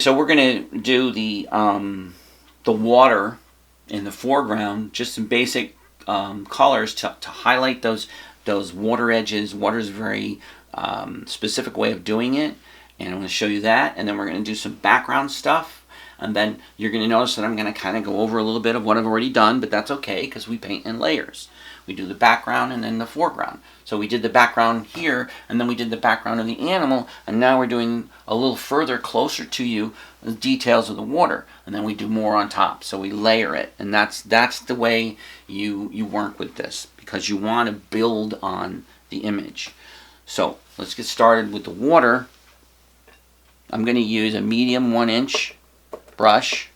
So we're going to do the water in the foreground, just some basic colors to highlight those water edges. Water is a very specific way of doing it, and I'm going to show you that. And then we're going to do some background stuff, and then you're going to notice that I'm going to kind of go over a little bit of what I've already done, but that's okay because we paint in layers. We do the background and then the foreground. So we did the background here, and then we did the background of the animal, and now we're doing a little further closer to you the details of the water, and then we do more on top. So we layer it, and that's the way you work with this, because you want to build on the image. So let's get started with the water. I'm going to use a medium 1-inch brush.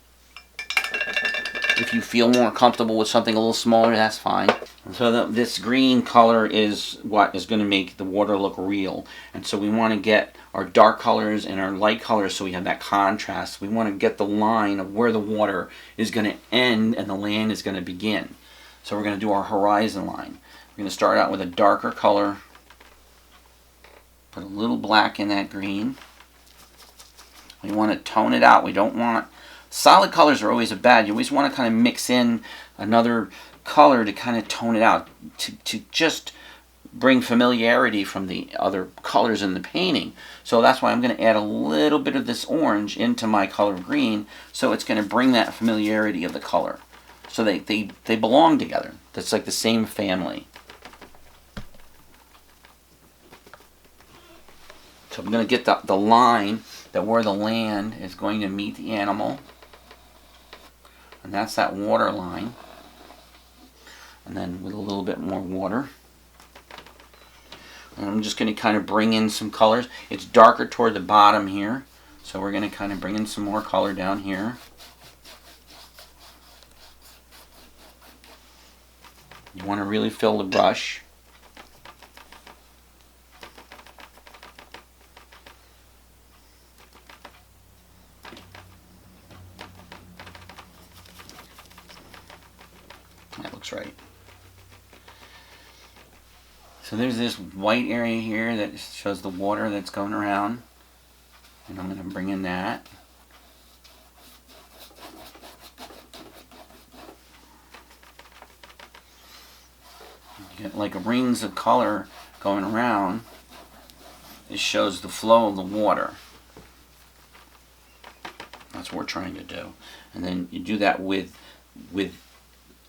If you feel more comfortable with something a little smaller, that's fine. So this green color is what is going to make the water look real. And so we want to get our dark colors and our light colors so we have that contrast. We want to get the line of where the water is going to end and the land is going to begin. So we're going to do our horizon line. We're going to start out with a darker color. Put a little black in that green. We want to tone it out. We don't want... Solid colors are always bad. You always want to kind of mix in another color to kind of tone it out, to just bring familiarity from the other colors in the painting. So that's why I'm going to add a little bit of this orange into my color green, so it's going to bring that familiarity of the color. So they belong together. That's like the same family. So I'm going to get the line that where the land is going to meet the animal. And that's that water line. And then with a little bit more water. And I'm just going to kind of bring in some colors. It's darker toward the bottom here. So we're going to kind of bring in some more color down here. You want to really fill the brush. That looks right. So there's this white area here that shows the water that's going around. And I'm going to bring in that. You get like rings of color going around. It shows the flow of the water. That's what we're trying to do. And then you do that with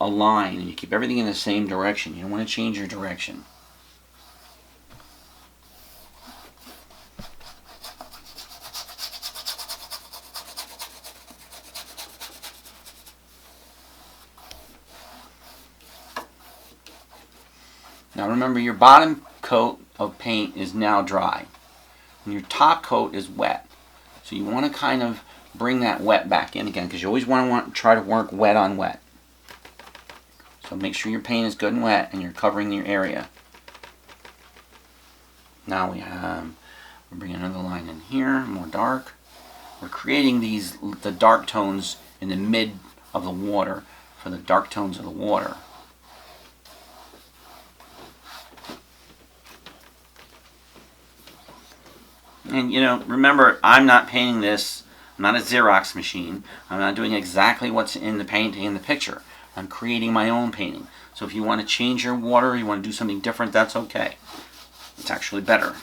a line, and you keep everything in the same direction. You don't want to change your direction. Now remember, your bottom coat of paint is now dry, and your top coat is wet. So you want to kind of bring that wet back in again, because you always want to try to work wet on wet. So make sure your paint is good and wet and you're covering your area. Now we're bringing another line in here, more dark. We're creating the dark tones in the mid of the water for the dark tones of the water. And remember, I'm not painting this. I'm not a Xerox machine. I'm not doing exactly what's in the painting in the picture. I'm creating my own painting. So if you want to change your water, you want to do something different, that's okay. It's actually better.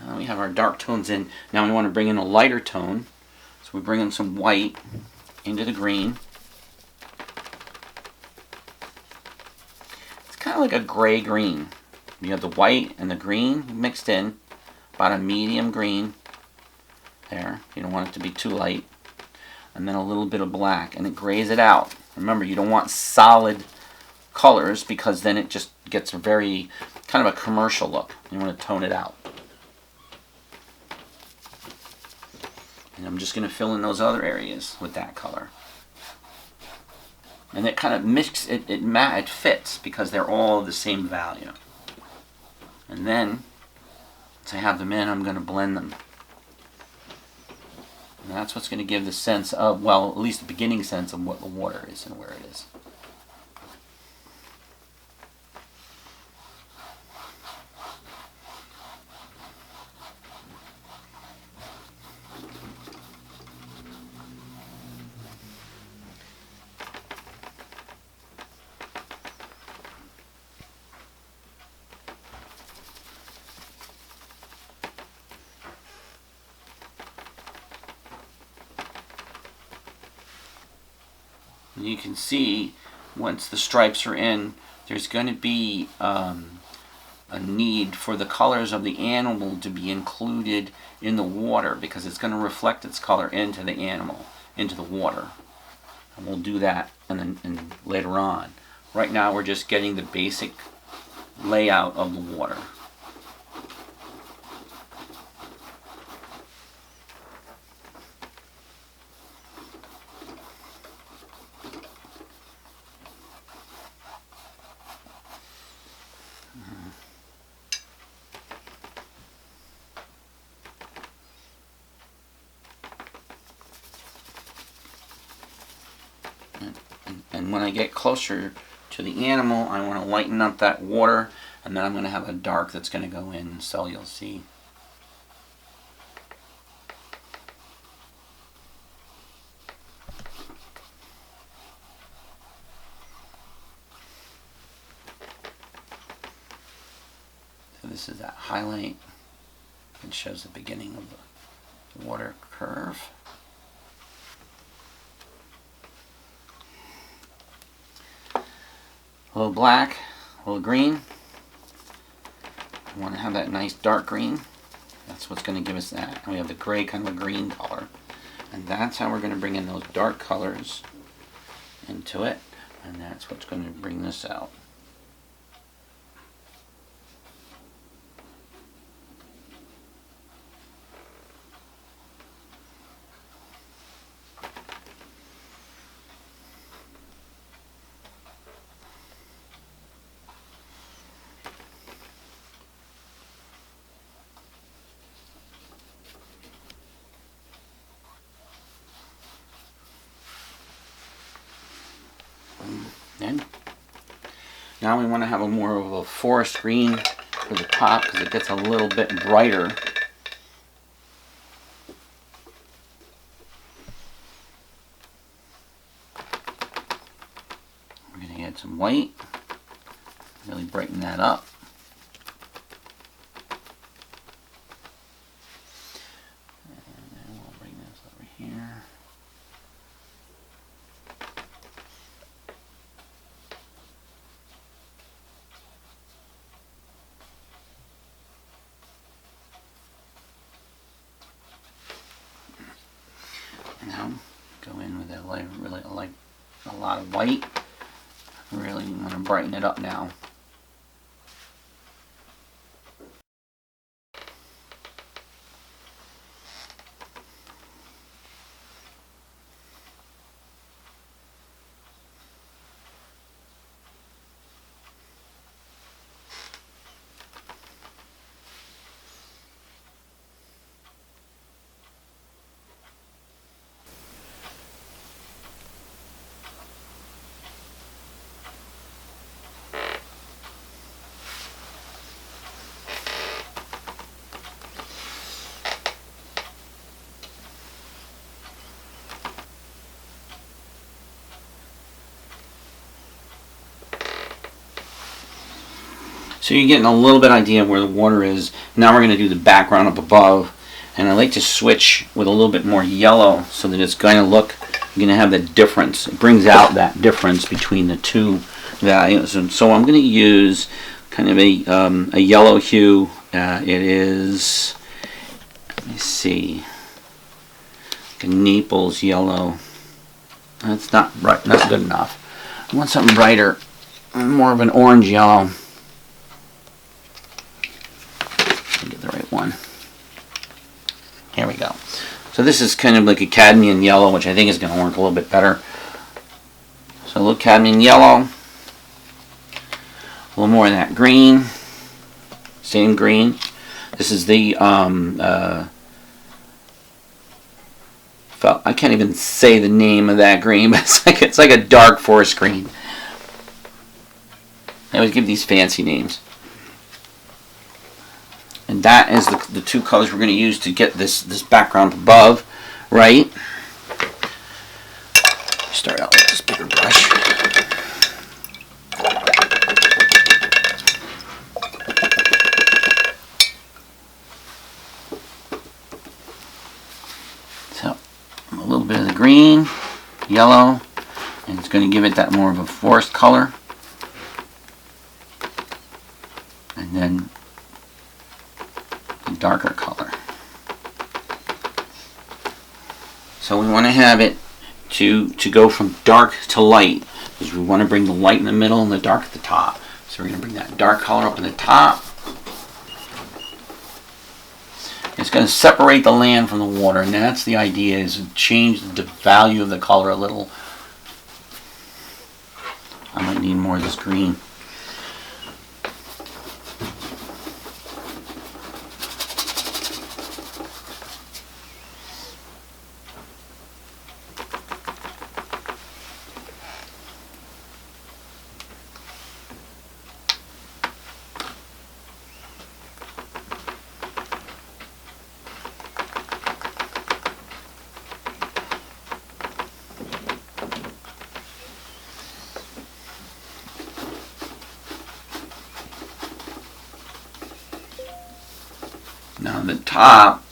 Now we have our dark tones in. Now we want to bring in a lighter tone. So we bring in some white into the green. It's kind of like a gray-green. You have the white and the green mixed in. About a medium green there. You don't want it to be too light. And then a little bit of black, and it grays it out. Remember, you don't want solid colors, because then it just gets a very kind of a commercial look. You want to tone it out. And I'm just going to fill in those other areas with that color. And it kind of mixes, it fits, because they're all the same value. And then once I have them in, I'm going to blend them. And that's what's going to give the sense of, well, at least the beginning sense of what the water is and where it is. You can see once the stripes are in, there's going to be a need for the colors of the animal to be included in the water, because it's going to reflect its color into the animal, into the water. And we'll do that and later on. Right now we're just getting the basic layout of the water. And when I get closer to the animal, I want to lighten up that water, and then I'm going to have a dark that's going to go in, so you'll see. So this is that highlight. It shows the beginning of the water curve. A little black, a little green. We want to have that nice dark green. That's what's going to give us that. And we have the gray kind of a green color. And that's how we're going to bring in those dark colors into it. And that's what's going to bring this out. Then, now we want to have a more of a forest green for the top, because it gets a little bit brighter. We're going to add some white, really brighten that up. And then we'll bring this over here. Now go in with a light, really like a lot of white. Really want to brighten it up now. So you're getting a little bit idea of where the water is. Now we're going to do the background up above. And I like to switch with a little bit more yellow so that it's going to look, you're going to have the difference. It brings out that difference between the two values. And so I'm going to use kind of a yellow hue. It is, let me see, like a Naples yellow. That's not bright, not good enough. I want something brighter, more of an orange yellow. Get the right one. Here we go. So this is kind of like a cadmium yellow, which I think is going to work a little bit better. So a little cadmium yellow, a little more of that green, same green. This is the I can't even say the name of that green, but it's like a dark forest green. I always give these fancy names. And that is the two colors we're going to use to get this background above, right? Start out with this bigger brush. So a little bit of the green, yellow, and it's going to give it that more of a forest color. And then a darker color. So we want to have it to go from dark to light, because we want to bring the light in the middle and the dark at the top. So we're going to bring that dark color up in the top. It's going to separate the land from the water, and that's the idea, is to change the value of the color a little. I might need more of this green. Now the top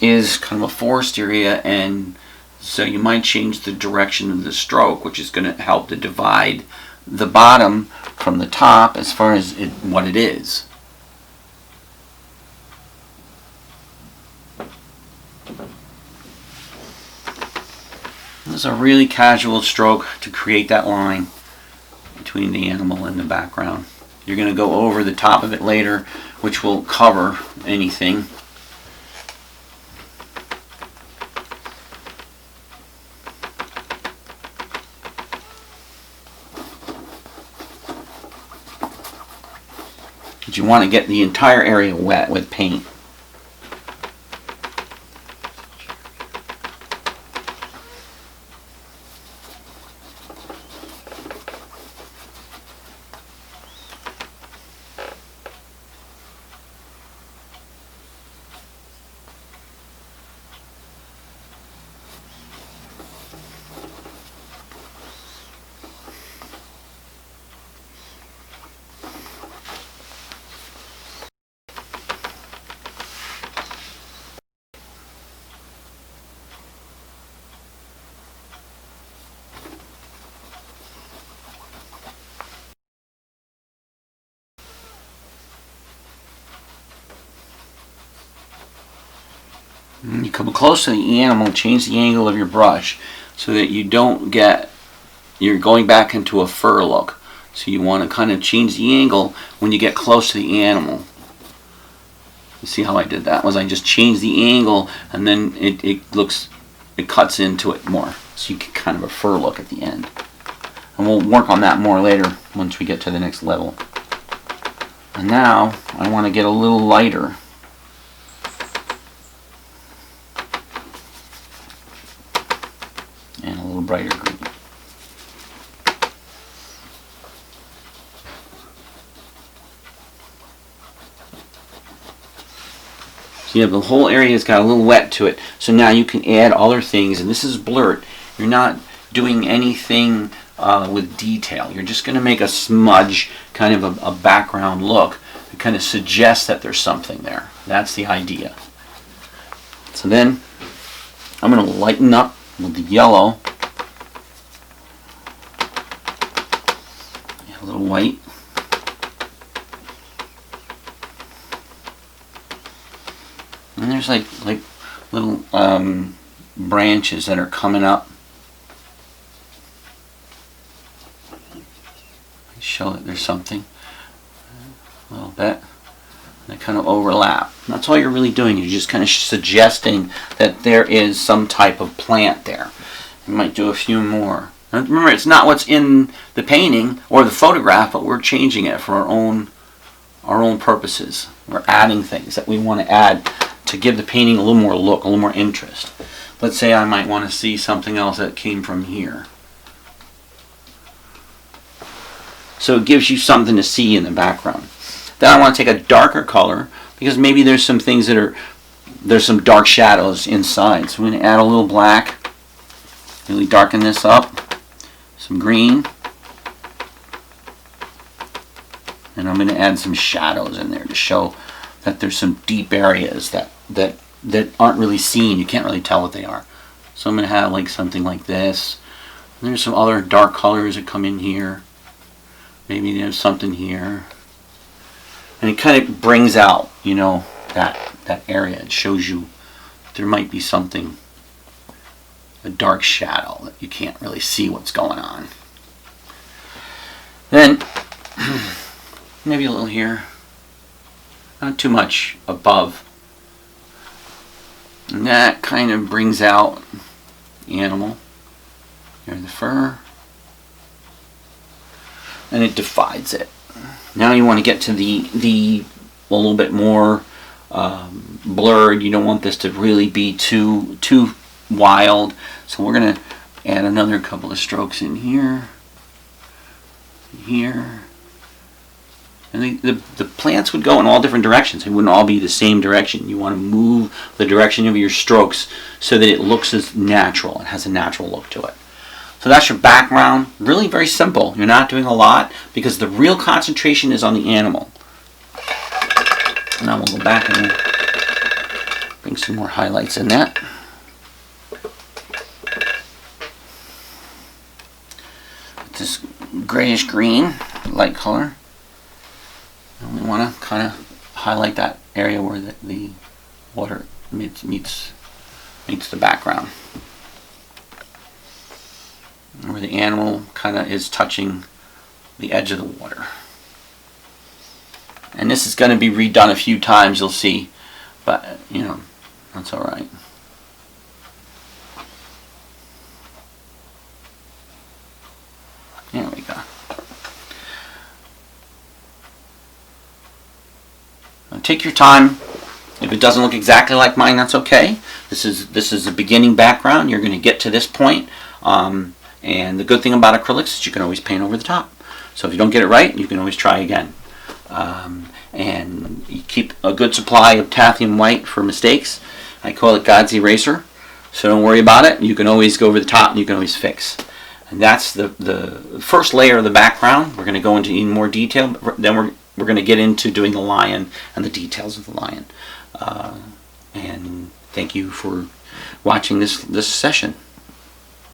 is kind of a forest area, and so you might change the direction of the stroke, which is going to help to divide the bottom from the top as far as what it is. This is a really casual stroke to create that line between the animal and the background. You're going to go over the top of it later, which will cover anything. But you want to get the entire area wet with paint. You come close to the animal, change the angle of your brush so that you don't get, you're going back into a fur look. So you want to kind of change the angle when you get close to the animal. You see how I did that? Was I just changed the angle, and then it cuts into it more. So you get kind of a fur look at the end. And we'll work on that more later once we get to the next level. And now I want to get a little lighter. And a little brighter green. So yeah, the whole area has got a little wet to it. So now you can add other things, and this is blurred. You're not doing anything with detail. You're just going to make a smudge, kind of a background look, to kind of suggest that there's something there. That's the idea. So then I'm going to lighten up with the yellow, a little white, and there's like little branches that are coming up. Show that there's something a little bit. They kind of overlap. That's all you're really doing. You're just kind of suggesting that there is some type of plant there. You might do a few more. Now, remember, it's not what's in the painting or the photograph, but we're changing it for our own purposes. We're adding things that we want to add to give the painting a little more look, a little more interest. Let's say I might want to see something else that came from here. So it gives you something to see in the background. Then I want to take a darker color, because maybe there's some things there's some dark shadows inside. So I'm going to add a little black, really darken this up, some green, and I'm going to add some shadows in there to show that there's some deep areas that aren't really seen. You can't really tell what they are. So I'm going to have like something like this, There's some other dark colors that come in here. Maybe there's something here. And it kind of brings out, you know, that area. It shows you there might be something, a dark shadow that you can't really see what's going on. Then maybe a little here, not too much above. And that kind of brings out the animal. There's the fur. And it divides it. Now you want to get to the a little bit more blurred. You don't want this to really be too wild. So we're going to add another couple of strokes in here. Here. And the plants would go in all different directions. They wouldn't all be the same direction. You want to move the direction of your strokes so that it looks as natural. It has a natural look to it. So that's your background. Really very simple. You're not doing a lot because the real concentration is on the animal. Now we'll go back and bring some more highlights in that. This grayish green, light color. And we want to kind of highlight that area where the water meets the background. Where the animal kind of is touching the edge of the water. And this is going to be redone a few times, you'll see. But, you know, that's alright. There we go. Now take your time. If it doesn't look exactly like mine, that's okay. This is a beginning background. You're going to get to this point. And the good thing about acrylics is you can always paint over the top. So if you don't get it right, you can always try again. And you keep a good supply of Tathium white for mistakes. I call it God's eraser. So don't worry about it. You can always go over the top and you can always fix. And that's the first layer of the background. We're going to go into even more detail. But then we're going to get into doing the lion and the details of the lion. And thank you for watching this session.